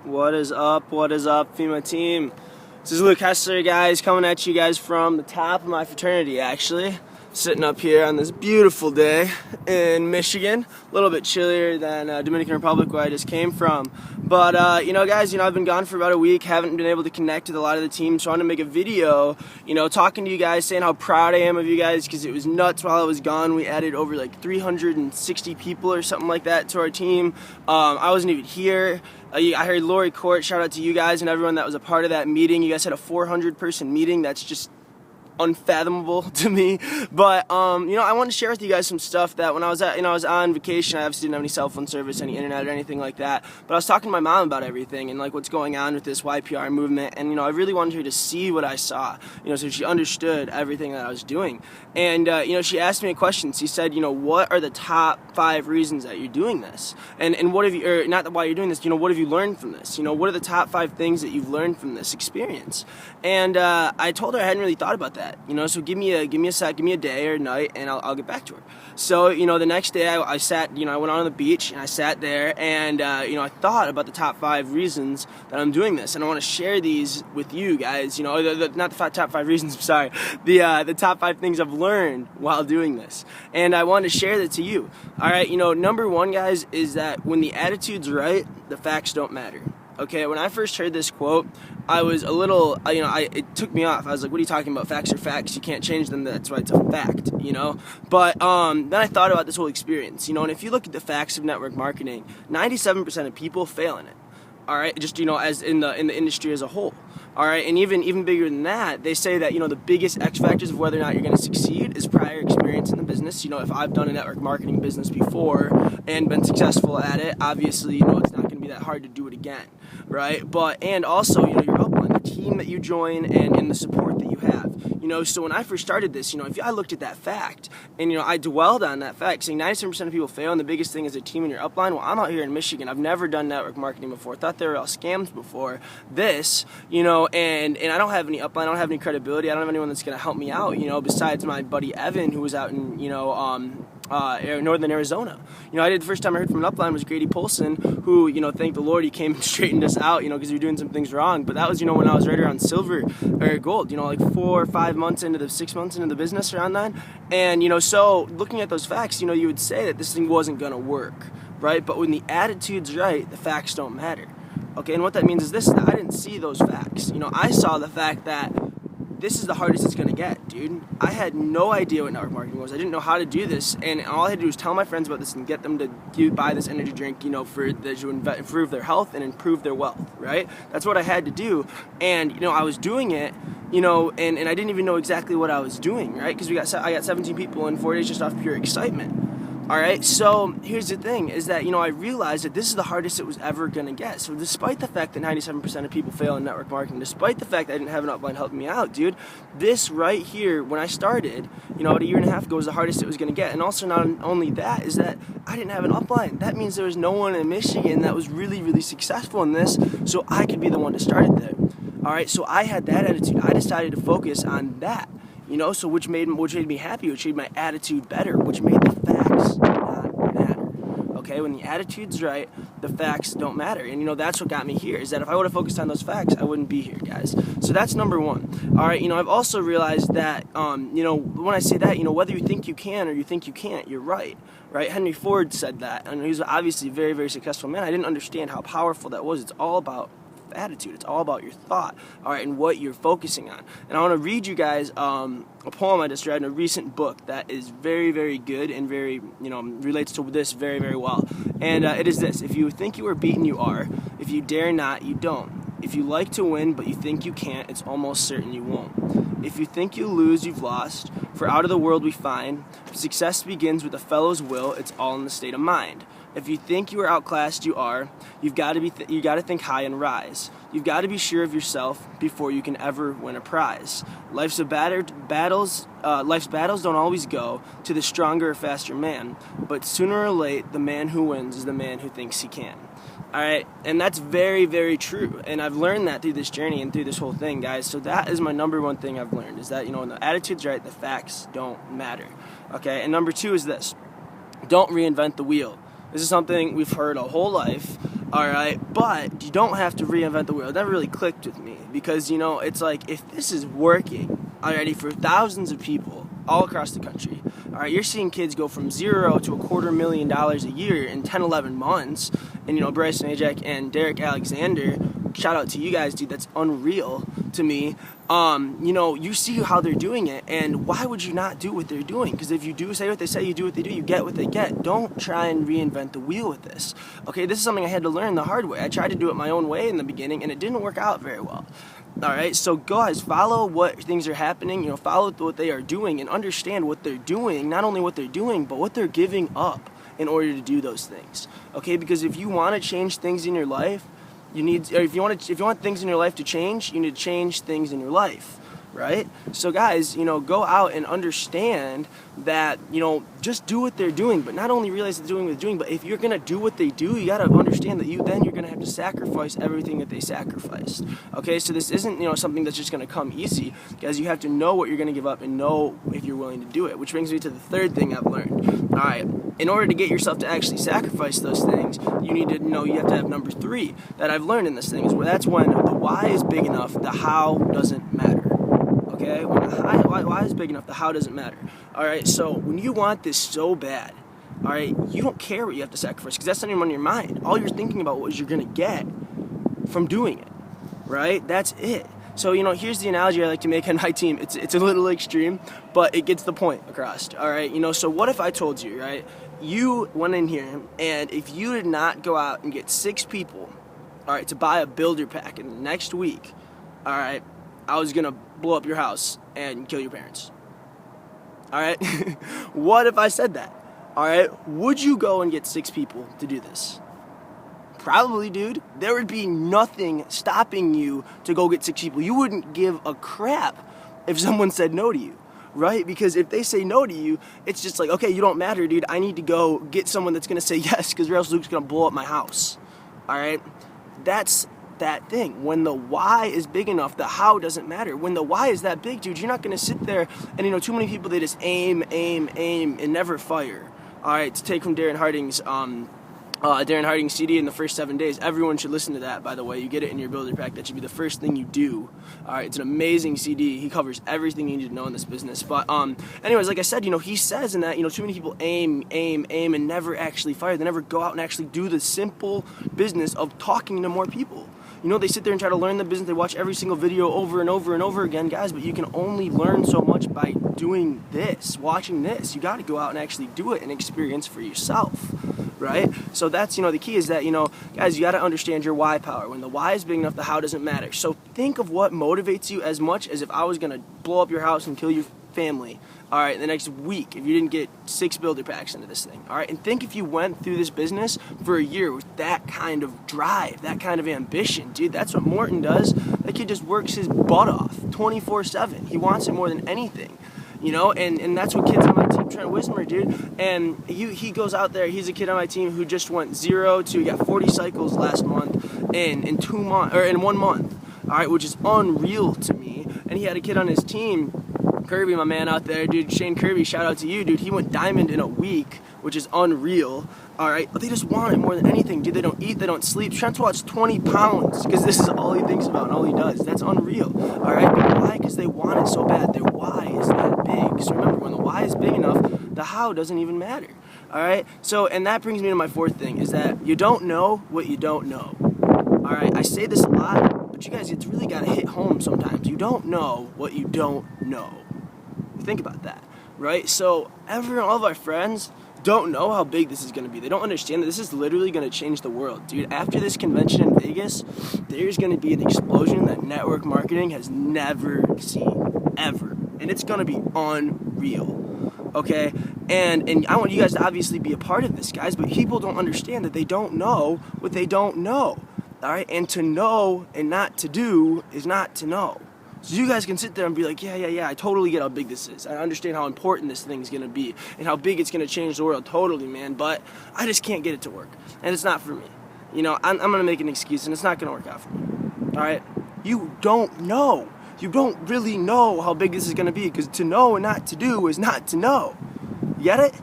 What is up? What is up, Vemma team? This is Luke Hessler, guys, coming at you guys from the top of my fraternity, actually. Sitting up here on this beautiful day in Michigan. A little bit chillier than Dominican Republic, where I just came from. But, guys, I've been gone for about a week, haven't been able to connect with a lot of the team, so I wanted to make a video, talking to you guys, saying how proud I am of you guys, because it was nuts while I was gone. We added over like 360 people or something like that to our team. I wasn't even here. I heard Lori Court, shout out to you guys and everyone that was a part of that meeting. You guys had a 400-person meeting. That's just unfathomable to me. But I wanted to share with you guys some stuff that when I was on vacation. I obviously didn't have any cell phone service, any internet or anything like that, but I was talking to my mom about everything and like what's going on with this YPR movement, and I really wanted her to see what I saw, so she understood everything that I was doing. And she asked me a question. She said, what are the top 5 reasons that you're doing this, and what have you, or not why you're doing this, what have you learned from this, what are the top 5 things that you've learned from this experience? And I told her I hadn't really thought about that. So give me a day or a night, and I'll get back to her. So, the next day I sat, I went on the beach, and I sat there, and, I thought about the top 5 reasons that I'm doing this, and I want to share these with you guys, not the top 5 reasons, sorry, the top 5 things I've learned while doing this, and I wanted to share that to you. Alright, number 1, guys, is that when the attitude's right, the facts don't matter. Okay, when I first heard this quote, I was a little, it took me off. I was like, what are you talking about? Facts are facts. You can't change them. That's why it's a fact, But then I thought about this whole experience, and if you look at the facts of network marketing, 97% of people fail in it. All right, just, as in the industry as a whole. All right, and even bigger than that, they say that, the biggest X factors of whether or not you're going to succeed is prior experience in the business. If I've done a network marketing business before and been successful at it, obviously, it's not going to be that hard to do it again, right? And also, your upline, the team that you join, and the support that you have. So when I first started this, if I looked at that fact, and, I dwelled on that fact, saying 97% of people fail, and the biggest thing is a team and your upline. Well, I'm out here in Michigan. I've never done network marketing before. Thought they were all scams before this, and I don't have any upline. I don't have any credibility. I don't have anyone that's going to help me out, besides my buddy Evan, who was out in, Northern Arizona. The first time I heard from an upline was Grady Polson, who, thank the Lord, he came and straightened us out, because we were doing some things wrong. But that was, when I was right around silver or gold, like 4 or 5 months into 6 months into the business around then. And, so looking at those facts, you would say that this thing wasn't going to work, right? But when the attitude's right, the facts don't matter. Okay, and what that means is this, that I didn't see those facts. I saw the fact that this is the hardest it's going to get, dude. I had no idea what network marketing was. I didn't know how to do this, and all I had to do was tell my friends about this and get them to buy this energy drink, to improve their health and improve their wealth, right? That's what I had to do, and, I was doing it, and I didn't even know exactly what I was doing, right? Because I got 17 people in 4 days just off pure excitement. Alright, so here's the thing, is that, I realized that this is the hardest it was ever going to get. So despite the fact that 97% of people fail in network marketing, despite the fact that I didn't have an upline helping me out, dude, this right here, when I started, about a year and a half ago, was the hardest it was going to get. And also not only that, is that I didn't have an upline. That means there was no one in Michigan that was really, really successful in this, so I could be the one to start it there. Alright, so I had that attitude. I decided to focus on that. So which made me happy, which made my attitude better, which made the facts not matter. Okay, when the attitude's right, the facts don't matter. And that's what got me here, is that if I would have focused on those facts, I wouldn't be here, guys. So that's number 1. All right, I've also realized that, when I say that, whether you think you can or you think you can't, you're right. Right? Henry Ford said that, and he was obviously a very, very successful man. I didn't understand how powerful that was. It's all about attitude. It's all about your thought, all right, and what you're focusing on. And I want to read you guys a poem I just read in a recent book that is very, very good and very, relates to this very, very well. And it is this: if you think you are beaten, you are. If you dare not, you don't. If you like to win but you think you can't, it's almost certain you won't. If you think you lose, you've lost. For out of the world we find success begins with a fellow's will. It's all in the state of mind. If you think you are outclassed, you are. You've got to think high and rise. You've got to be sure of yourself before you can ever win a prize. Life's battles don't always go to the stronger or faster man, but sooner or late, the man who wins is the man who thinks he can. All right, and that's very, very true. And I've learned that through this journey and through this whole thing, guys. So that is my number 1 thing I've learned, is that, when the attitude's right, the facts don't matter. Okay, and number 2 is this: don't reinvent the wheel. This is something we've heard a whole life, All right, but you don't have to reinvent the wheel. It never really clicked with me because, it's like if this is working already for thousands of people all across the country, all right, you're seeing kids go from $0 to $250,000 a year in 10, 11 months. And, Bryson Ajak and Derek Alexander, shout out to you guys, dude. That's unreal to me. You see how they're doing it, and why would you not do what they're doing? Because if you do say what they say, you do what they do, you get what they get. Don't try and reinvent the wheel with this. Okay, this is something I had to learn the hard way. I tried to do it my own way in the beginning, and it didn't work out very well. All right, so guys, follow what things are happening, follow what they are doing, and understand what they're doing, not only what they're doing, but what they're giving up in order to do those things. Okay, because if you want to change things in your life, if you want things in your life to change, you need to change things in your life, right? So guys, go out and understand that, just do what they're doing, but not only realize they're doing what they're doing, but if you're going to do what they do, you got to understand that you're going to have to sacrifice everything that they sacrificed. Okay, so this isn't, something that's just going to come easy, guys. You have to know what you're going to give up and know if you're willing to do it, which brings me to the third thing I've learned. All right, in order to get yourself to actually sacrifice those things, you need to know you have to have number 3 that I've learned in this thing, is where that's when the why is big enough, the how doesn't matter. Okay, when the why is big enough, the how doesn't matter. All right, so when you want this so bad, all right, you don't care what you have to sacrifice because that's not even on your mind. All you're thinking about is you're going to get from doing it, right? That's it. So, here's the analogy I like to make on my team. It's a little extreme, but it gets the point across, all right? So what if I told you, right, you went in here, and if you did not go out and get 6 people, all right, to buy a builder pack in the next week, all right, I was going to blow up your house and kill your parents. All right? What if I said that? All right? Would you go and get 6 people to do this? Probably, dude. There would be nothing stopping you to go get 6 people. You wouldn't give a crap if someone said no to you, right? Because if they say no to you, it's just like, okay, you don't matter, dude. I need to go get someone that's going to say yes because or else Luke's going to blow up my house. All right? That's that thing. When the why is big enough, the how doesn't matter. When the why is that big, dude, you're not going to sit there and, too many people, they just aim, and never fire. All right, to take from Darren Harding's CD in the first 7 days. Everyone should listen to that, by the way. You get it in your builder pack. That should be the first thing you do. All right, it's an amazing CD. He covers everything you need to know in this business. But anyways, like I said, he says in that, too many people aim, and never actually fire. They never go out and actually do the simple business of talking to more people. They sit there and try to learn the business. They watch every single video over and over and over again, guys, but you can only learn so much by doing this, watching this. You got to go out and actually do it and experience for yourself, right? So that's, the key is that, guys, you got to understand your why power. When the why is big enough, the how doesn't matter. So think of what motivates you as much as if I was going to blow up your house and kill your family, all right, the next week if you didn't get 6 builder packs into this thing, all right? And think if you went through this business for a year with that kind of drive, that kind of ambition, dude. That's what Morton does. That kid just works his butt off 24/7. He wants it more than anything, and that's what kids on my team, Trent Wismer, dude. And he goes out there. He's a kid on my team who just went 0 to, he got 40 cycles last month in 2 months, or in 1 month, all right, which is unreal to me. And he had a kid on his team, Kirby, my man out there, dude. Shane Kirby, shout out to you, dude. He went diamond in a week, which is unreal. All right, but they just want it more than anything, dude. They don't eat, they don't sleep. Trent's lost 20 pounds because this is all he thinks about and all he does. That's unreal. All right, but why? Because they want it so bad. Their why is that big. So remember, when the why is big enough, the how doesn't even matter. All right. So, and that brings me to my 4th thing, is that you don't know what you don't know. All right, I say this a lot, but you guys, it's really got to hit home sometimes. You don't know what you don't know. Think about that, right? So all of our friends don't know how big this is going to be. They don't understand that this is literally going to change the world, dude. After this convention in Vegas, there's going to be an explosion that network marketing has never seen, ever. And it's going to be unreal, okay? And I want you guys to obviously be a part of this, guys, but people don't understand that they don't know what they don't know, all right? And to know and not to do is not to know. So you guys can sit there and be like, yeah, I totally get how big this is. I understand how important this thing's going to be and how big it's going to change the world, totally, man. But I just can't get it to work. And it's not for me. I'm going to make an excuse, and it's not going to work out for me. All right? You don't know. You don't really know how big this is going to be, because to know and not to do is not to know. You get it?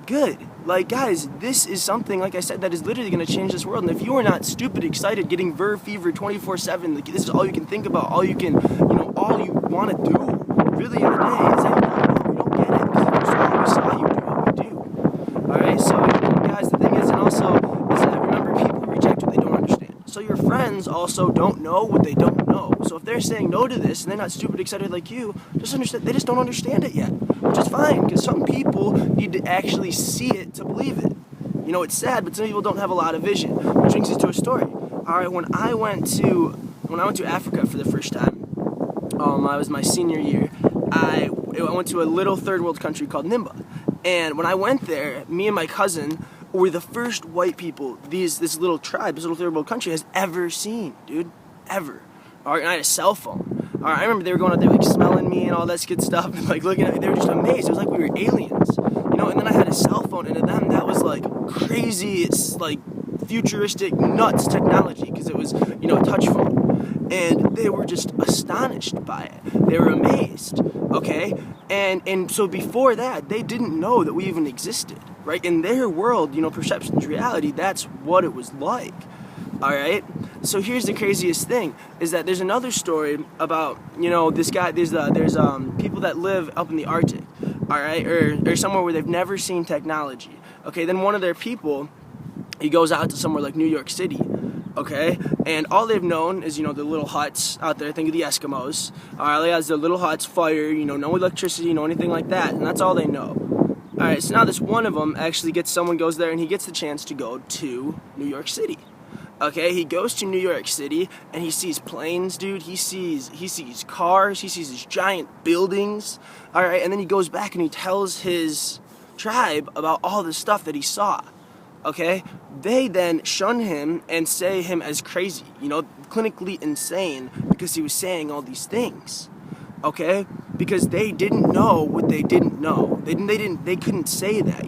Good. Like, guys, this is something, like I said, that is literally going to change this world. And if you are not stupid excited, getting verve fever 24/7, like, this is all you can think about, all you can, all you want to do, really, in the day, is that you don't get it, because if you saw you do what we do. Alright, so, guys, the thing is, and also, is that, remember, people reject what they don't understand. So your friends also don't know what they don't know. So if they're saying no to this, and they're not stupid excited like you, just understand, they just don't understand it yet. Which is fine, because some people need to actually see it to believe it. It's sad, but some people don't have a lot of vision. Which brings us to a story. Alright, when I went to Africa for the first time, I was my senior year, I went to a little third world country called Nimba. And when I went there, me and my cousin were the first white people this little tribe, this little third world country has ever seen, dude. Ever. Alright, and I had a cell phone. Alright, I remember they were going out there like smelling me and all that good stuff and like looking at me. They were just amazed. It was like we were aliens. And then I had a cell phone, and to them that was like crazy, it's like futuristic, nuts technology, because it was, a touch phone. And they were just astonished by it. They were amazed. Okay? And so before that, they didn't know that we even existed. Right? In their world, perception's reality, that's what it was like. Alright? So here's the craziest thing, is that there's another story about, this guy, there's people that live up in the Arctic, alright, or somewhere where they've never seen technology. Okay, then one of their people, he goes out to somewhere like New York City, okay, and all they've known is, the little huts out there, think of the Eskimos, alright, they have their little huts, fire, no electricity, anything like that, and that's all they know. Alright, so now this one of them actually goes there and he gets the chance to go to New York City. Okay, he goes to New York City and he sees planes, dude. He sees cars. He sees these giant buildings. All right, and then he goes back and he tells his tribe about all the stuff that he saw. Okay, they then shun him and say him as crazy, clinically insane, because he was saying all these things. Okay, because they didn't know what they didn't know. They couldn't say that.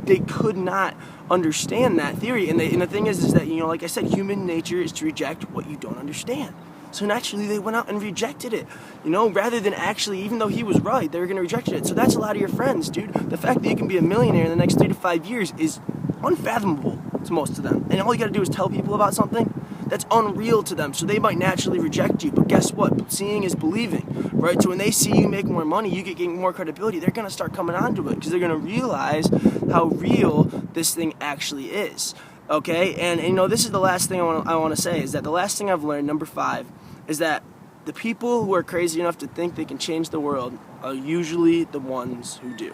They could not understand that theory. And the thing is that, like I said, human nature is to reject what you don't understand. So naturally they went out and rejected it, rather than actually, even though he was right, they were going to reject it. So that's a lot of your friends, dude. The fact that you can be a millionaire in the next 3 to 5 years is unfathomable to most of them. And all you got to do is tell people about something that's unreal to them, so they might naturally reject you. But guess what? Seeing is believing, right? So when they see you make more money, you get more credibility, they're going to start coming onto it, because they're going to realize how real this thing actually is. Okay? And this is the last thing I want to say, is that the last thing I've learned, number 5, is that the people who are crazy enough to think they can change the world are usually the ones who do.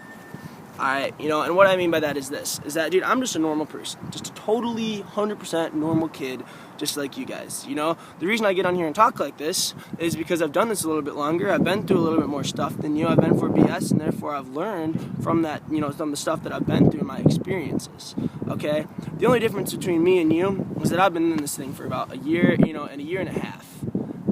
Alright, and what I mean by that is this, is that, dude, I'm just a normal person, just a totally 100% normal kid, just like you guys, The reason I get on here and talk like this is because I've done this a little bit longer, I've been through a little bit more stuff than you, I've been for BS, and therefore I've learned from that, from the stuff that I've been through, my experiences, okay? The only difference between me and you is that I've been in this thing for about a year, and a year and a half.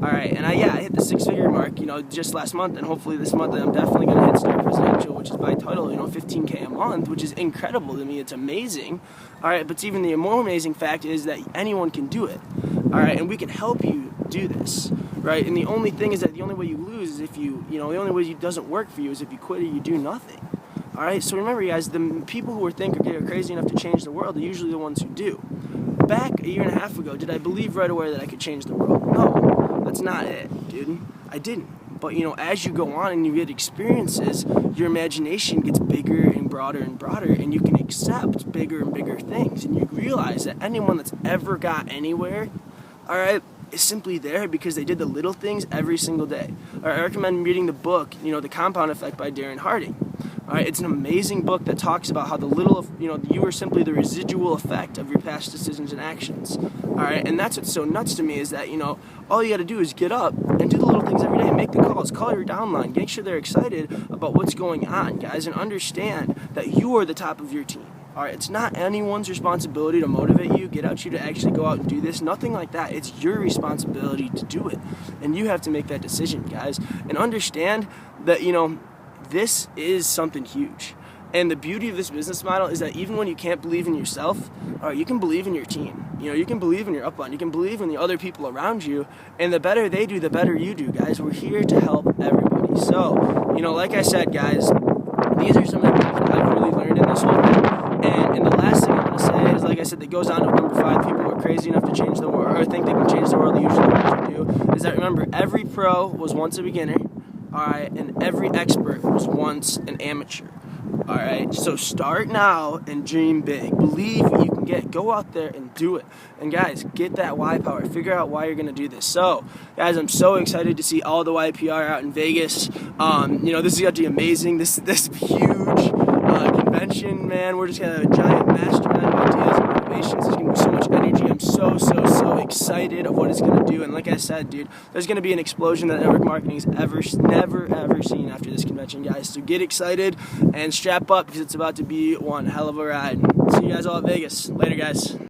Alright, and I hit the 6-figure mark, just last month, and hopefully this month I'm definitely going to hit Star Presidential, which is by title, $15K a month, which is incredible to me, it's amazing. Alright, but even the more amazing fact is that anyone can do it. Alright, and we can help you do this, right? And the only thing is that the only way you lose is if the only way it doesn't work for you is if you quit or you do nothing. Alright, so remember, guys, the people who are crazy enough to change the world are usually the ones who do. Back a year and a half ago, did I believe right away that I could change the world? No. That's not it, dude. I didn't. But, as you go on and you get experiences, your imagination gets bigger and broader, and you can accept bigger and bigger things. And you realize that anyone that's ever got anywhere, alright, is simply there because they did the little things every single day. Alright, I recommend reading the book, The Compound Effect by Darren Harding. Alright, it's an amazing book that talks about how you are simply the residual effect of your past decisions and actions. Alright, and that's what's so nuts to me, is that, all you gotta do is get up and do the little things every day, make the calls, call your downline, make sure they're excited about what's going on, guys, and understand that you are the top of your team. Alright, it's not anyone's responsibility to motivate you, get you to actually go out and do this, nothing like that. It's your responsibility to do it. And you have to make that decision, guys. And understand that, this is something huge. And the beauty of this business model is that even when you can't believe in yourself, you can believe in your team. You can believe in your upline. You can believe in the other people around you. And the better they do, the better you do, guys. We're here to help everybody. So, like I said, guys, these are some of the things that I've really learned in this whole thing. And the last thing I'm going to say is, like I said, that goes on to number 5, people who are crazy enough to change the world, or think they can change the world, usually what you do, is that, remember, every pro was once a beginner, alright, and every expert was once an amateur. Alright, so start now and dream big. Believe what you can get. Go out there and do it. And guys, get that Y power. Figure out why you're going to do this. So, guys, I'm so excited to see all the YPR out in Vegas. This is going to be amazing. This huge convention, man. We're just going to have a giant mastermind of ideas and motivations. There's going to be so much energy. I'm so excited of what it's going to do. And like I said, dude, there's going to be an explosion that network marketing has never ever seen after this convention, guys. So get excited and strap up, because it's about to be one hell of a ride. See you guys all at Vegas. Later, guys.